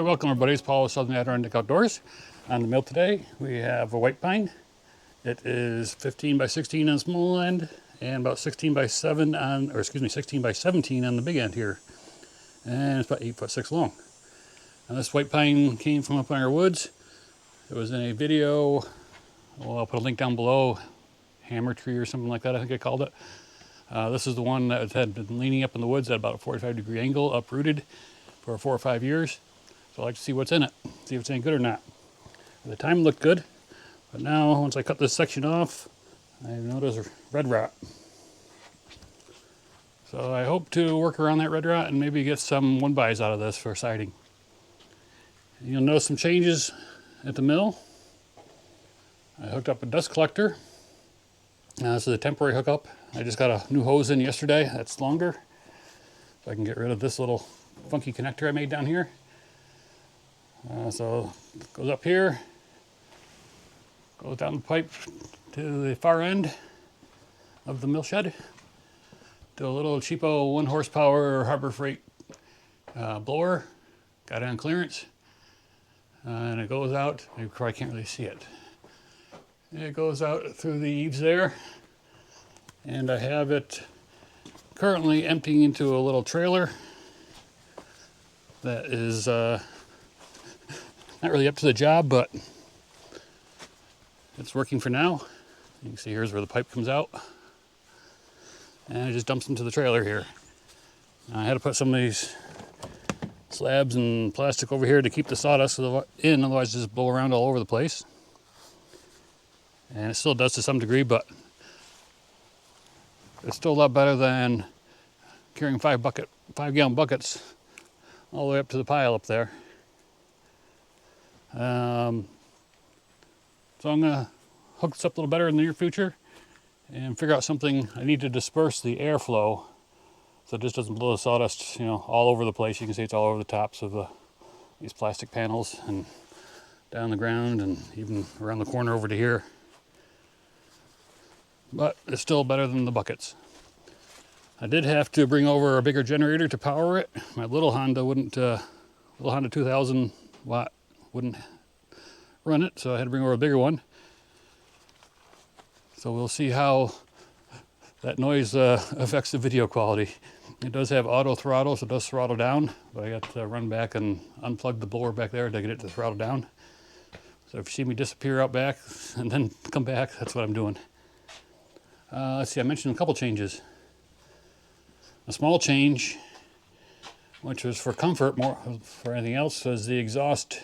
Hi, welcome everybody. It's Paul with Southern Adirondack Outdoors. On the mill today, we have a white pine. It is 15 by 16 on the small end and about 16 by 7 on, or excuse me, 16 by 17 on the big end here. And it's about 8'6" long. And this white pine came from up in our woods. It was in a video, well, I'll put a link down below, hammer tree or something like that, I think I called it. This is the one that had been leaning up in the woods at about a 45-degree angle, uprooted for 4 or 5 years. So I like to see what's in it, see if it's any good or not. At the time it looked good, but now once I cut this section off, I notice red rot. So I hope to work around that red rot and maybe get some Wood-Mize out of this for siding. You'll notice some changes at the mill. I hooked up a dust collector. This is a temporary hookup. I just got a new hose in yesterday that's longer, so I can get rid of this little funky connector I made down here. So it goes up here, goes down the pipe to the far end of the mill shed to a little cheapo 1 horsepower Harbor Freight blower. Got it on clearance, and it goes out. You probably can't really see it. It goes out through the eaves there, and I have it currently emptying into a little trailer that is not really up to the job, but it's working for now. You can see here's where the pipe comes out, and it just dumps into the trailer here. I had to put some of these slabs and plastic over here to keep the sawdust in, otherwise it just blow around all over the place. And it still does to some degree, but it's still a lot better than carrying 5-gallon buckets all the way up to the pile up there. So I'm gonna hook this up a little better in the near future and figure out something. I need to disperse the airflow so it just doesn't blow the sawdust, all over the place. You can see it's all over the tops of these plastic panels and down the ground and even around the corner over to here. But it's still better than the buckets. I did have to bring over a bigger generator to power it. My little Honda wouldn't, little Honda 2000 watt wouldn't run it, so I had to bring over a bigger one. So we'll see how that noise affects the video quality. It does have auto throttle, so it does throttle down, but I got to run back and unplug the blower back there to get it to throttle down. So if you see me disappear out back and then come back, that's what I'm doing. Let's see, I mentioned a couple changes. A small change, which was for comfort more for anything else, was the exhaust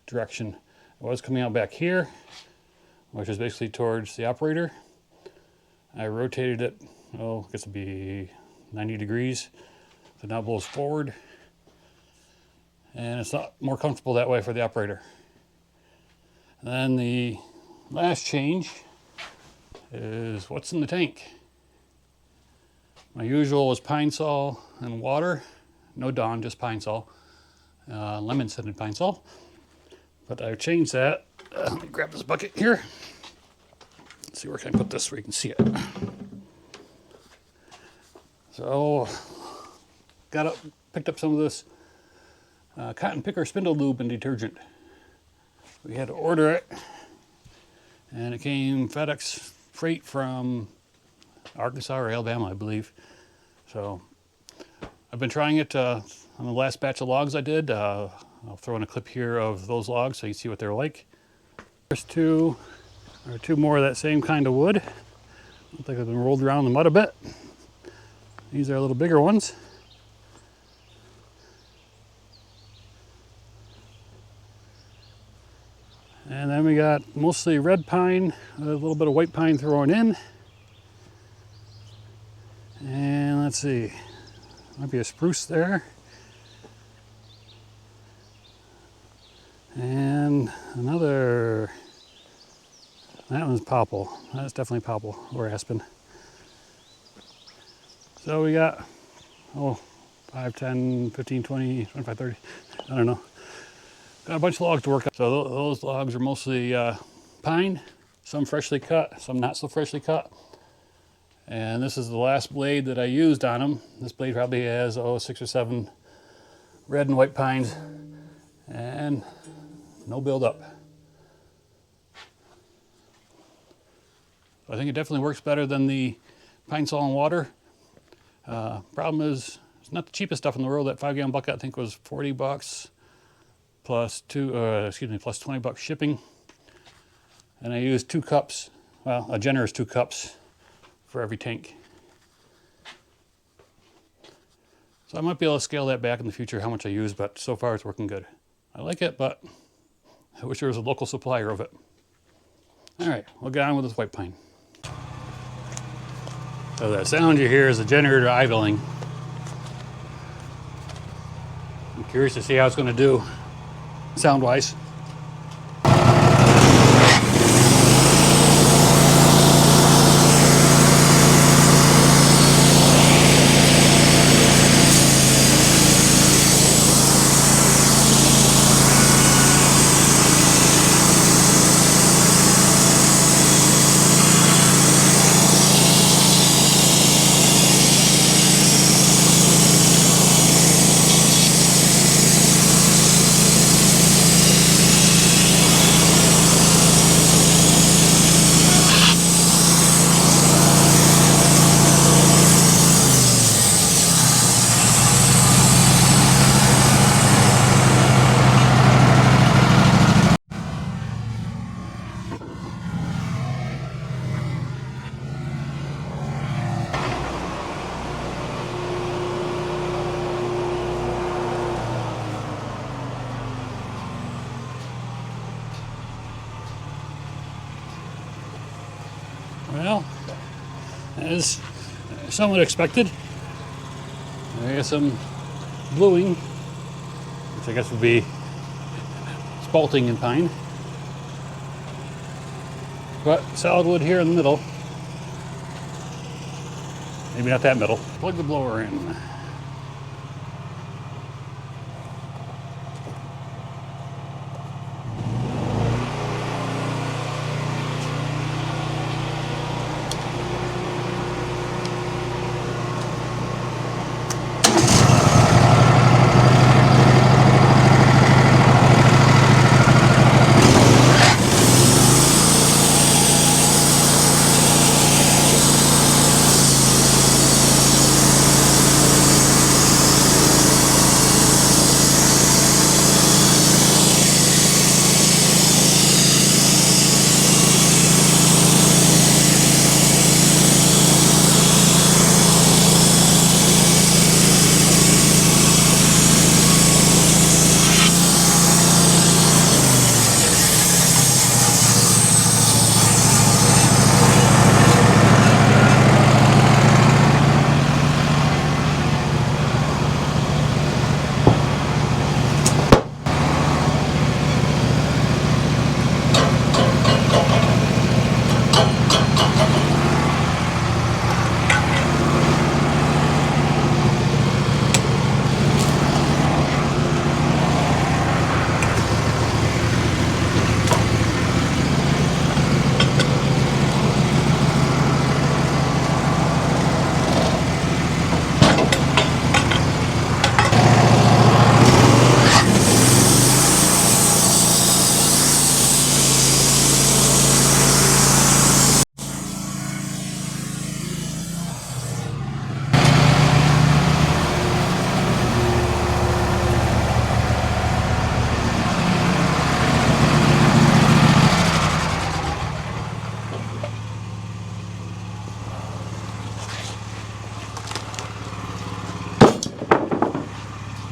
direction. It was coming out back here, which is basically towards the operator. I rotated it, I guess it'd be 90 degrees, so now it blows forward, and it's not more comfortable that way for the operator. And then the last change is what's in the tank. My usual was pine sol and water, no Dawn, just pine sol, lemon scented pine sol. But I've changed that. Let me grab this bucket here. Let's see, where can I put this where you can see it. So, picked up some of this cotton picker spindle lube and detergent. We had to order it, and it came FedEx freight from Arkansas or Alabama, I believe. So, I've been trying it on the last batch of logs I did. I'll throw in a clip here of those logs so you can see what they're like. There's two more of that same kind of wood. Look like they've been rolled around in the mud a bit. These are a little bigger ones. And then we got mostly red pine, a little bit of white pine thrown in. And let's see, might be a spruce there. And another, that one's popple. That's definitely popple or aspen. So we got, 5, 10, 15, 20, 25, 30, I don't know. Got a bunch of logs to work on. So those logs are mostly pine, some freshly cut, some not so freshly cut. And this is the last blade that I used on them. This blade probably has 6 or 7 red and white pines. And and no buildup. I think it definitely works better than the pine saw and water. Problem is, it's not the cheapest stuff in the world. That 5-gallon bucket I think was 40 bucks plus plus 20 bucks shipping. And I used 2 cups, well, a generous 2 cups for every tank. So I might be able to scale that back in the future, how much I use, but so far it's working good. I like it, but I wish there was a local supplier of it. All right, we'll get on with this white pine. So that sound you hear is the generator idling. I'm curious to see how it's going to do sound-wise. Well, as somewhat expected, I got some bluing, which I guess would be spalting in pine. But solid wood here in the middle. Maybe not that middle. Plug the blower in.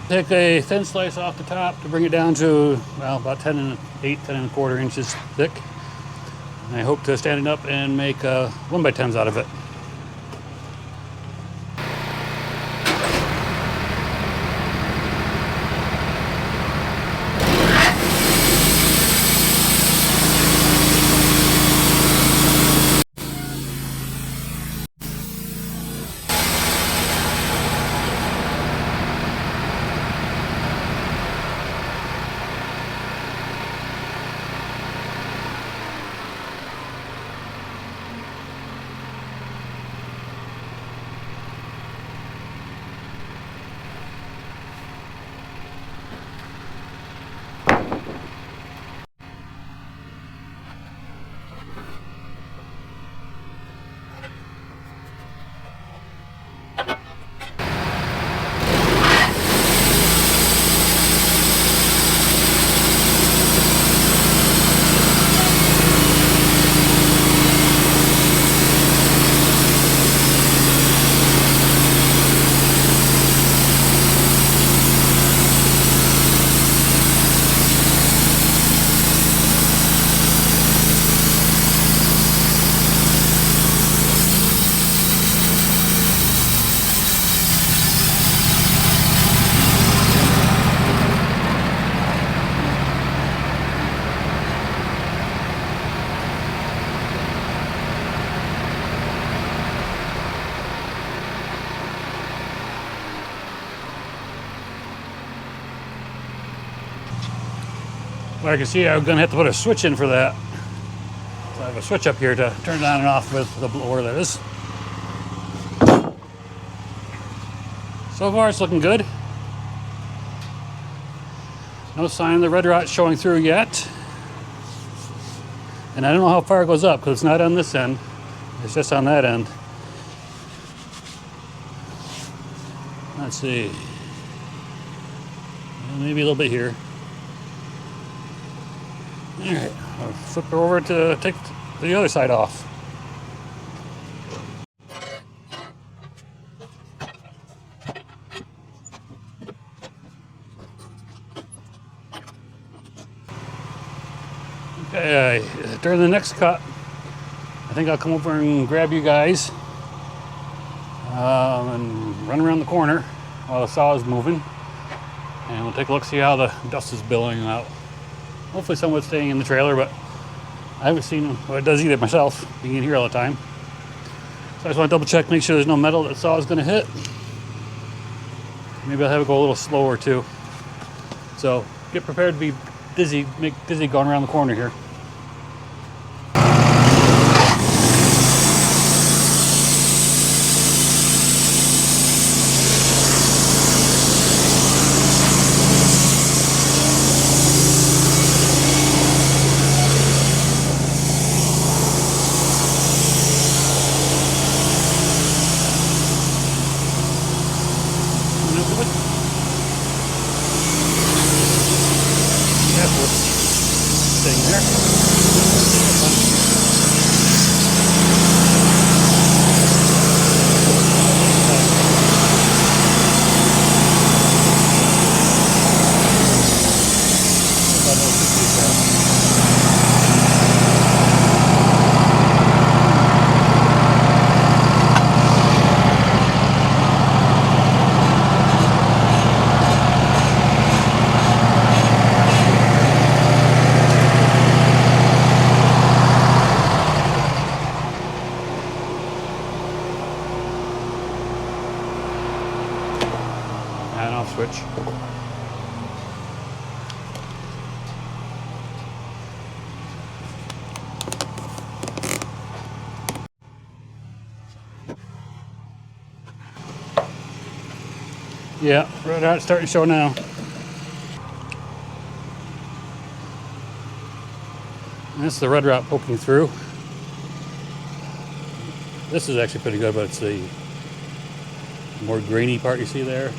Take a thin slice off the top to bring it down to, well, about 10 and 1/4 inches thick. And I hope to stand it up and make 1x10s out of it. But I can see I'm going to have to put a switch in for that. So I have a switch up here to turn it on and off with the blower, that is. So far it's looking good. No sign of the red rot showing through yet. And I don't know how far it goes up because it's not on this end. It's just on that end. Let's see. Maybe a little bit here. All right, I'll flip her over to take the other side off. Okay, during the next cut, I think I'll come over and grab you guys and run around the corner while the saw is moving. And we'll take a look, see how the dust is billowing out. Hopefully some of it's staying in the trailer, but I haven't seen what it does either myself, being in here all the time. So I just want to double check, make sure there's no metal that saw is going to hit. Maybe I'll have it go a little slower too. So get prepared to be dizzy, make dizzy going around the corner here. Staying there. Switch. Yeah, red rot starting to show now. That's the red rot poking through. This is actually pretty good, but it's the more grainy part you see there.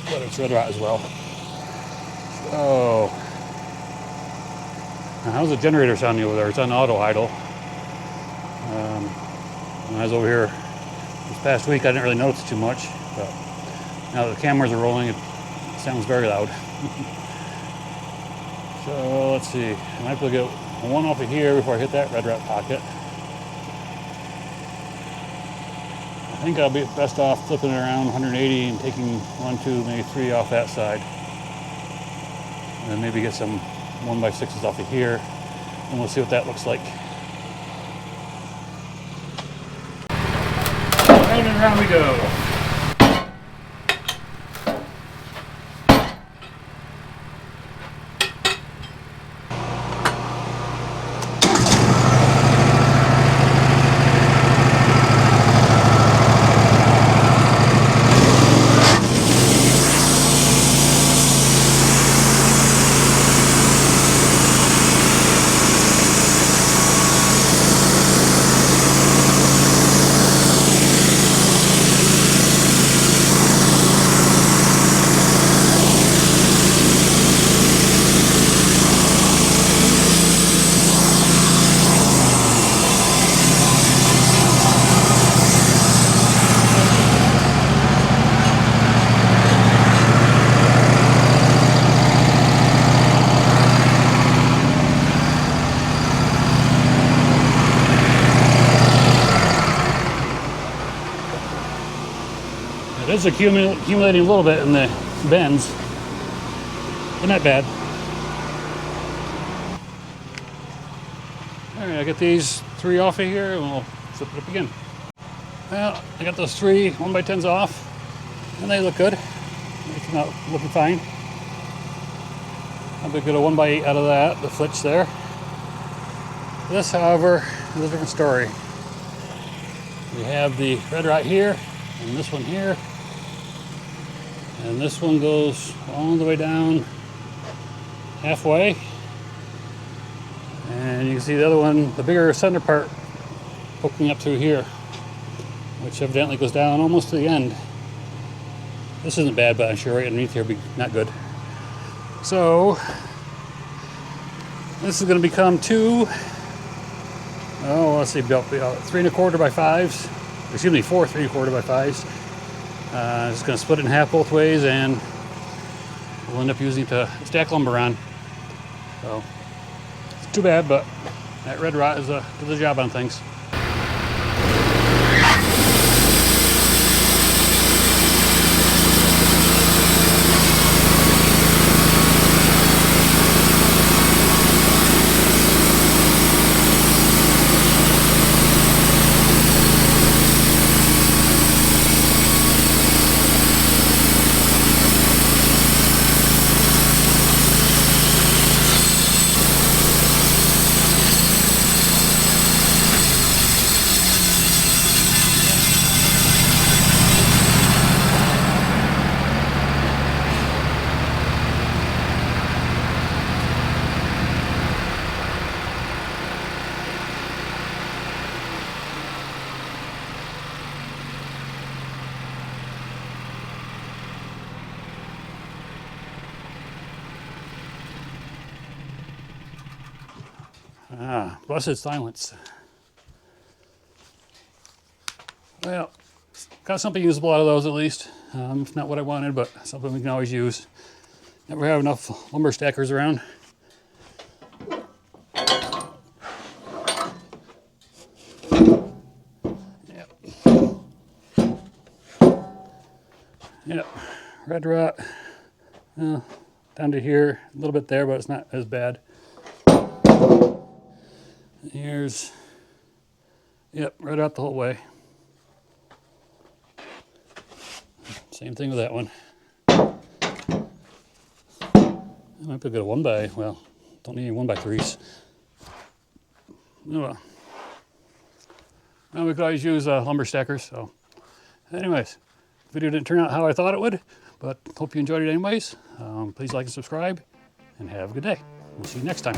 But it's red rot as well. Oh. Now, how's the generator sounding over there? It's on auto idle. When I was over here this past week, I didn't really notice too much, but now that the cameras are rolling, it sounds very loud. So let's see. I might be able to get one off of here before I hit that red rot pocket. I think I'll be best off flipping it around 180 and taking 1, 2, maybe 3 off that side. And then maybe get some 1x6s off of here, and we'll see what that looks like. Round and round we go. It is accumulating a little bit in the bends, but not bad. All right, I get these 3 off of here, and we'll flip it up again. Well, I got those 3 1x10s off, and they look good. They come out looking fine. I'll get a 1x8 out of that, the flitch there. This, however, is a different story. We have the red rot here, and this one here. And this one goes all the way down halfway. And you can see the other one, the bigger center part, poking up through here, which evidently goes down almost to the end. This isn't bad, but I'm sure right underneath here will be not good. So this is going to become two, oh, let's see, about 3 1/4 by 5s. Excuse me, 4 3 1/4 by 5s. Just going to split it in half both ways, and we'll end up using it to stack lumber on. So it's too bad, but that red rot does the job on things. Ah, blessed silence. Well, got something usable out of those at least. It's not what I wanted, but something we can always use. Never have enough lumber stackers around. Yep. Yep, red rot. Well, down to here, a little bit there, but it's not as bad. Here's, yep, right out the whole way. Same thing with that one. I might be good at 1x, well, don't need any 1x3s. Oh well. Well, we could always use lumber stackers, so. Anyways, video didn't turn out how I thought it would, but hope you enjoyed it anyways. Please like and subscribe, and have a good day. We'll see you next time.